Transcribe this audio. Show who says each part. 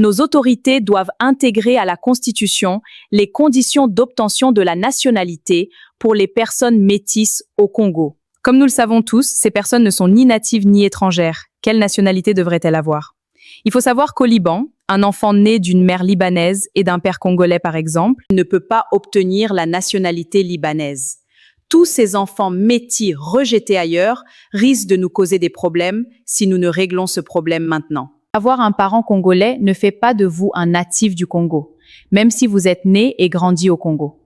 Speaker 1: Nos autorités doivent intégrer à la Constitution les conditions d'obtention de la nationalité pour les personnes métisses au Congo. Comme nous le savons tous, ces personnes ne sont ni natives ni étrangères. Quelle nationalité devraient-elles avoir? Il faut savoir qu'au Liban, un enfant né d'une mère libanaise et d'un père congolais par exemple, ne peut pas obtenir la nationalité libanaise. Tous ces enfants métis rejetés ailleurs risquent de nous causer des problèmes si nous ne réglons ce problème maintenant. Avoir un parent congolais ne fait pas de vous un natif du Congo, même si vous êtes né et grandi au Congo.